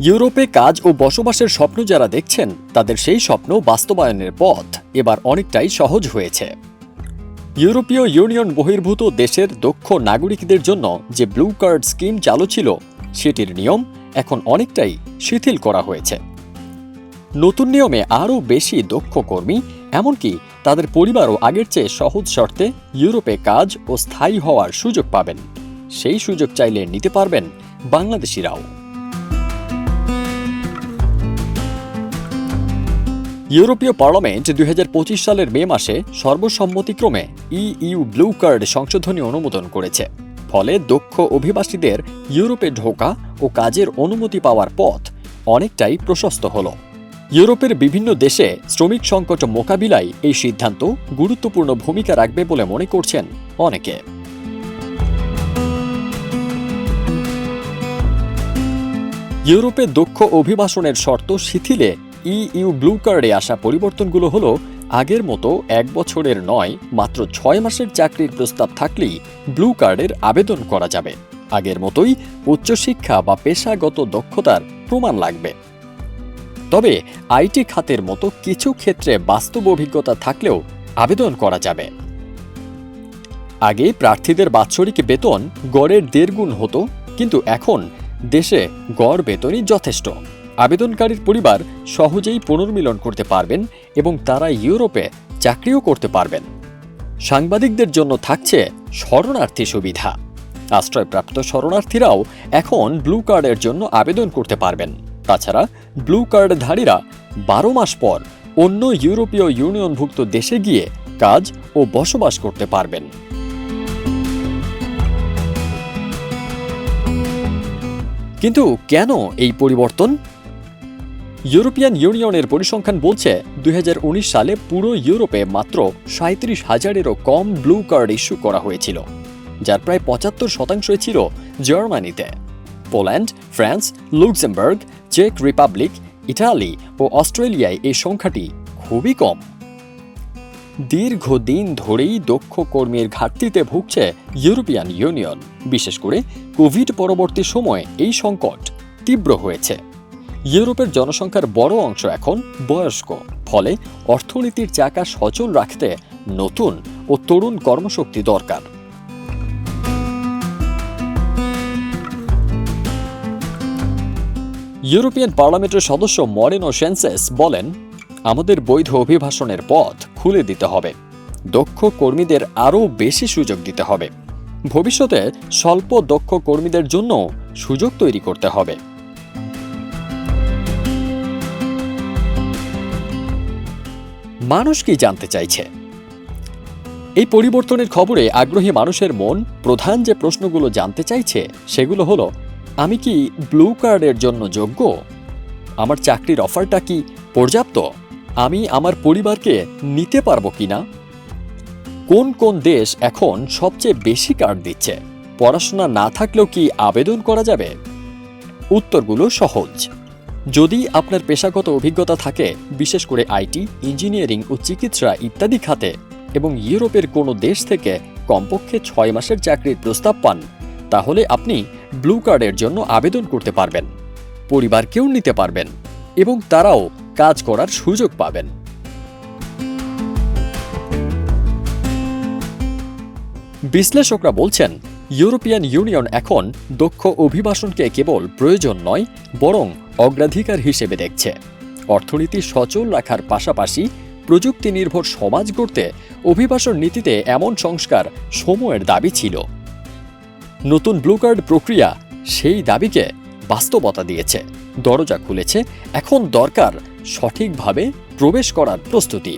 ইউরোপে কাজ ও বসবাসের স্বপ্ন যারা দেখছেন তাদের সেই স্বপ্ন বাস্তবায়নের পথ এবার অনেকটাই সহজ হয়েছে। ইউরোপীয় ইউনিয়ন বহির্ভূত দেশের দক্ষ নাগরিকদের জন্য যে ব্লু কার্ড স্কিম চালু ছিল সেটির নিয়ম এখন অনেকটাই শিথিল করা হয়েছে। নতুন নিয়মে আরও বেশি দক্ষ কর্মী, এমনকি তাদের পরিবারও আগের চেয়ে সহজ শর্তে ইউরোপে কাজ ও স্থায়ী হওয়ার সুযোগ পাবেন। সেই সুযোগ চাইলে নিতে পারবেন বাংলাদেশিরাও। ইউরোপীয় পার্লামেন্ট ২০২৫ সালের মে মাসে সর্বসম্মতিক্রমে ইইউ ব্লু কার্ড সংশোধনী অনুমোদন করেছে। ফলে দক্ষ অভিবাসীদের ইউরোপে ঢোকা ও কাজের অনুমতি পাওয়ার পথ অনেকটাই প্রশস্ত হল। ইউরোপের বিভিন্ন দেশে শ্রমিক সংকট মোকাবিলায় এই সিদ্ধান্ত গুরুত্বপূর্ণ ভূমিকা রাখবে বলে মনে করছেন অনেকে। ইউরোপে দক্ষ অভিবাসনের শর্ত শিথিলে ইইউ ব্লু কার্ডে আসা পরিবর্তনগুলো হলো, আগের মতো ১ বছরের নয়, মাত্র ৬ মাসের চাকরির প্রস্তাব থাকলেই ব্লু কার্ডের আবেদন করা যাবে। আগের মতোই উচ্চশিক্ষা বা পেশাগত দক্ষতার প্রমাণ লাগবে। তবে আইটি খাতের মতো কিছু ক্ষেত্রে বাস্তব অভিজ্ঞতা থাকলেও আবেদন করা যাবে। আগে প্রার্থীদের বাৎসরিক বেতন গড়ের ১.৫ গুণ হতো, কিন্তু এখন দেশে গড় বেতনই যথেষ্ট। আবেদনকারীর পরিবার সহজেই পুনর্মিলন করতে পারবেন এবং তারা ইউরোপে চাকরিও করতে পারবেন। সাংবাদিকদের জন্য থাকছে শরণার্থী সুবিধা। আশ্রয়প্রাপ্ত শরণার্থীরাও এখন ব্লু কার্ডের জন্য আবেদন করতে পারবেন। তাছাড়া ব্লু কার্ডধারীরা ১২ মাস পর অন্য ইউরোপীয় ইউনিয়নভুক্ত দেশে গিয়ে কাজ ও বসবাস করতে পারবেন। কিন্তু কেন এই পরিবর্তন? ইউরোপিয়ান ইউনিয়নের পরিসংখ্যান বলছে ২০১৯ সালে পুরো ইউরোপে মাত্র ৩৭,০০০-এরও কম ব্লু কার্ড ইস্যু করা হয়েছিল, যার প্রায় ৭৫% ছিল জার্মানিতে। পোল্যান্ড, ফ্রান্স, লুক্সেমবার্গ, চেক রিপাবলিক, ইটালি ও অস্ট্রেলিয়ায় এই সংখ্যাটি খুবই কম। দীর্ঘদিন ধরেই দক্ষ কর্মীর ঘাটতিতে ভুগছে ইউরোপিয়ান ইউনিয়ন। বিশেষ করে কোভিড পরবর্তী সময়ে এই সংকট তীব্র হয়েছে। ইউরোপের জনসংখ্যার বড় অংশ এখন বয়স্ক, ফলে অর্থনীতির চাকা সচল রাখতে নতুন ও তরুণ কর্মশক্তি দরকার। ইউরোপিয়ান পার্লামেন্টের সদস্য মরেনো সেনসেস বলেন, আমাদের বৈধ অভিবাসনের পথ খুলে দিতে হবে। দক্ষ কর্মীদের আরও বেশি সুযোগ দিতে হবে। ভবিষ্যতে স্বল্প দক্ষ কর্মীদের জন্য সুযোগ তৈরি করতে হবে। মানুষ কি জানতে চাইছে? এই পরিবর্তনের খবরে আগ্রহী মানুষের মন প্রধান যে প্রশ্নগুলো জানতে চাইছে সেগুলো হলো, আমি কি ব্লু কার্ডের জন্য যোগ্য? আমার চাকরির অফারটা কি পর্যাপ্ত? আমি আমার পরিবারকে নিতে পারবো কিনা? কোন কোন দেশ এখন সবচেয়ে বেশি কার্ড দিচ্ছে? পড়াশোনা না থাকলেও কি আবেদন করা যাবে? উত্তরগুলো সহজ। যদি আপনার পেশাগত অভিজ্ঞতা থাকে, বিশেষ করে আইটি, ইঞ্জিনিয়ারিং ও চিকিৎসা ইত্যাদি খাতে, এবং ইউরোপের কোনো দেশ থেকে কমপক্ষে ৬ মাসের চাকরির প্রস্তাব পান, তাহলে আপনি ব্লু কার্ডের জন্য আবেদন করতে পারবেন। পরিবারকেও নিতে পারবেন এবং তারাও কাজ করার সুযোগ পাবেন। বিশ্লেষকরা বলছেন, ইউরোপিয়ান ইউনিয়ন এখন দক্ষ অভিবাসনকে কেবল প্রয়োজন নয়, বরং অগ্রাধিকার হিসেবে দেখছে। অর্থনীতি সচল রাখার পাশাপাশি প্রযুক্তি নির্ভর সমাজ গড়তে অভিবাসন নীতিতে এমন সংস্কার সময়ের দাবি ছিল। নতুন ব্লু কার্ড প্রক্রিয়া সেই দাবিকে বাস্তবতা দিয়েছে, দরজা খুলেছে। এখন দরকার সঠিকভাবে প্রবেশ করার প্রস্তুতি।